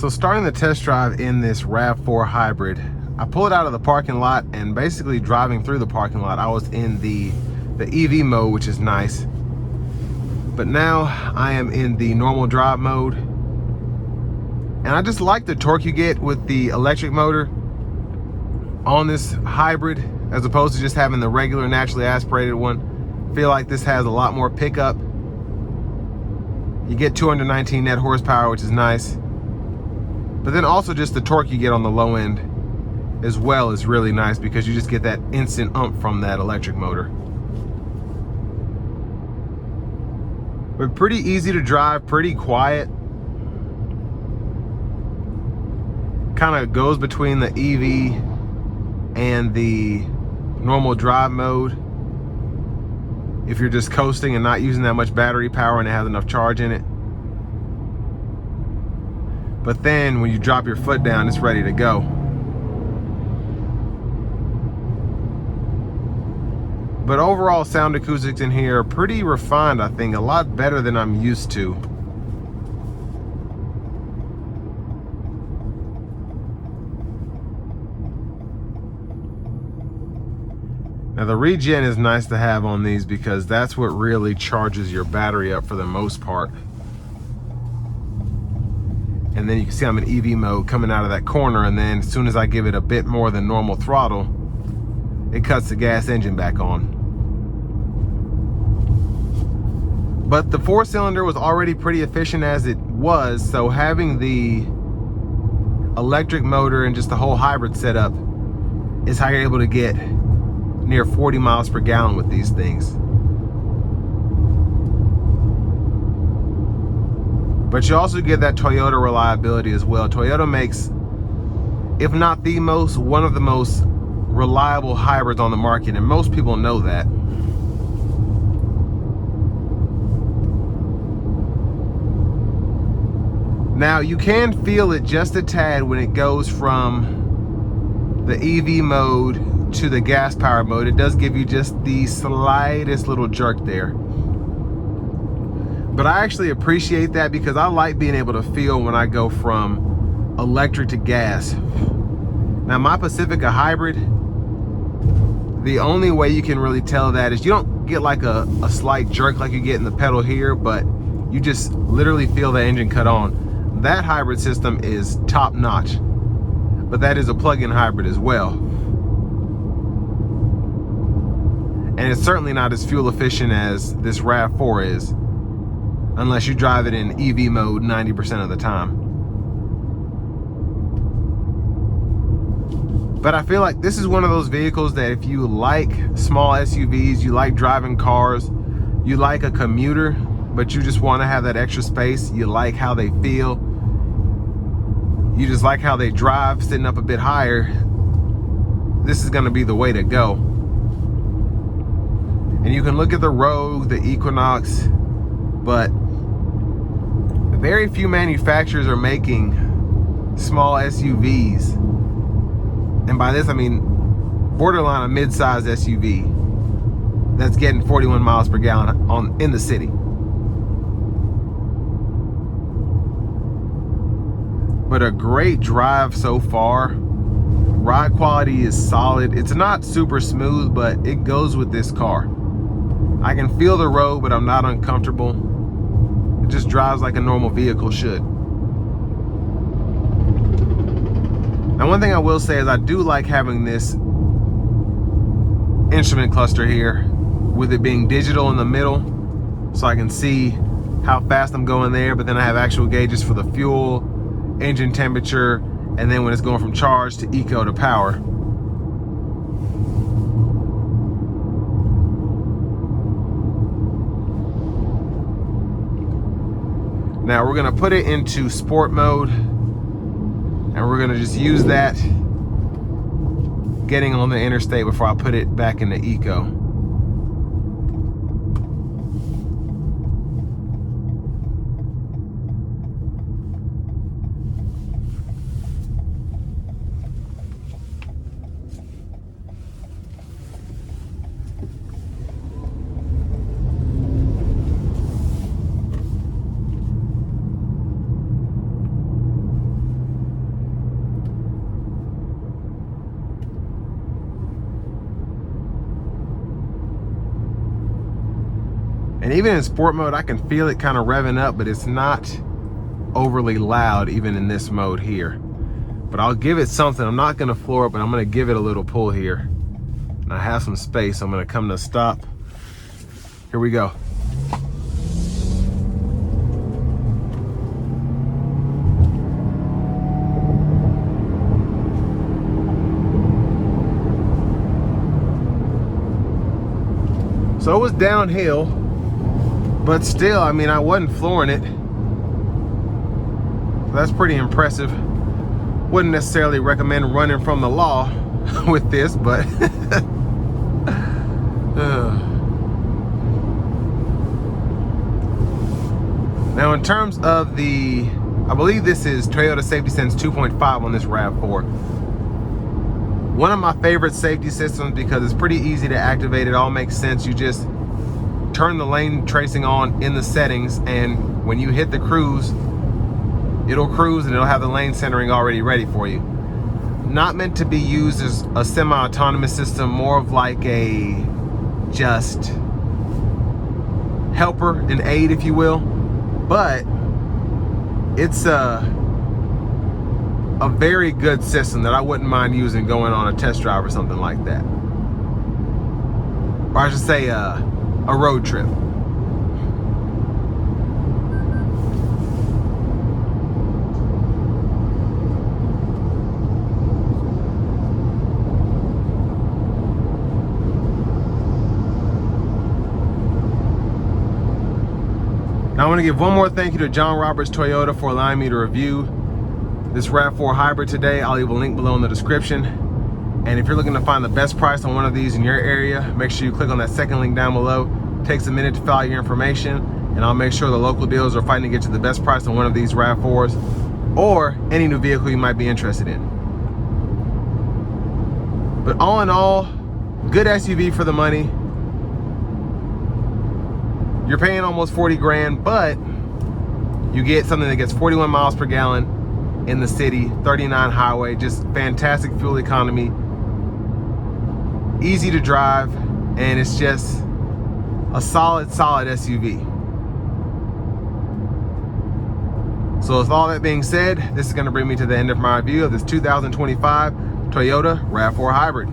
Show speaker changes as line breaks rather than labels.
So starting the test drive in this RAV4 hybrid, I pulled out of the parking lot, and basically driving through the parking lot, I was in the EV mode, which is nice. But now I am in the normal drive mode. And I just like the torque you get with the electric motor on this hybrid, as opposed to just having the regular naturally aspirated one. I feel like this has a lot more pickup. You get 219 net horsepower, which is nice. But then also just the torque you get on the low end as well is really nice, because you just get that instant ump from that electric motor. But pretty easy to drive, pretty quiet. Kind of goes between the EV and the normal drive mode. If you're just coasting and not using that much battery power and it has enough charge in it. But then when you drop your foot down, it's ready to go. But overall sound acoustics in here are pretty refined, I think, a lot better than I'm used to. Now the regen is nice to have on these, because that's what really charges your battery up for the most part. And then you can see I'm in EV mode coming out of that corner, and then as soon as I give it a bit more than normal throttle, it cuts the gas engine back on. But the 4-cylinder was already pretty efficient as it was, so having the electric motor and just the whole hybrid setup is how you're able to get near 40 miles per gallon with these things. But you also get that Toyota reliability as well. Toyota makes, if not the most, one of the most reliable hybrids on the market, and most people know that. Now you can feel it just a tad when it goes from the EV mode to the gas powered mode. It does give you just the slightest little jerk there. But I actually appreciate that, because I like being able to feel when I go from electric to gas. Now my Pacifica hybrid, the only way you can really tell that is you don't get like a slight jerk like you get in the pedal here, but you just literally feel the engine cut on. That hybrid system is top notch, but that is a plug-in hybrid as well. And it's certainly not as fuel efficient as this RAV4 is, unless you drive it in EV mode 90% of the time. But I feel like this is one of those vehicles that if you like small SUVs, you like driving cars, you like a commuter, but you just want to have that extra space, you like how they feel, you just like how they drive sitting up a bit higher, this is going to be the way to go. And you can look at the Rogue, the Equinox, but very few manufacturers are making small SUVs. And by this I mean borderline a mid-sized SUV that's getting 41 miles per gallon in the city. But a great drive so far. Ride quality is solid. It's not super smooth, but it goes with this car. I can feel the road, but I'm not uncomfortable. It just drives like a normal vehicle should. Now, one thing I will say is I do like having this instrument cluster here, with it being digital in the middle, so I can see how fast I'm going there, but then I have actual gauges for the fuel, engine temperature, and then when it's going from charge to eco to power. Now we're gonna put it into sport mode, and we're gonna just use that getting on the interstate before I put it back into eco. And even in sport mode, I can feel it kind of revving up, but it's not overly loud even in this mode here. But I'll give it something. I'm not gonna floor it, but I'm gonna give it a little pull here. And I have some space, so I'm gonna come to a stop. Here we go. So it was downhill, but still, I mean, I wasn't flooring it. So that's pretty impressive. Wouldn't necessarily recommend running from the law with this, but now in terms of the, I believe this is Toyota Safety Sense 2.5 on this RAV4. One of my favorite safety systems because it's pretty easy to activate. It all makes sense. You just turn the lane tracing on in the settings, and when you hit the cruise, it'll cruise and it'll have the lane centering already ready for you. Not meant to be used as a semi-autonomous system, more of like a just helper, an aid, if you will. But it's a very good system that I wouldn't mind using going on a test drive or something like that. Or I should say a road trip. Now I want to give one more thank you to John Roberts Toyota for allowing me to review this RAV4 hybrid today. I'll leave a link below in the description. And if you're looking to find the best price on one of these in your area, make sure you click on that second link down below. It takes a minute to fill out your information, and I'll make sure the local dealers are fighting to get you the best price on one of these RAV4s or any new vehicle you might be interested in. But all in all, good SUV for the money. You're paying almost 40 grand, but you get something that gets 41 miles per gallon in the city, 39 highway, just fantastic fuel economy, easy to drive, and it's just a solid SUV. So with all that being said, this is going to bring me to the end of my review of this 2025 Toyota RAV4 Hybrid.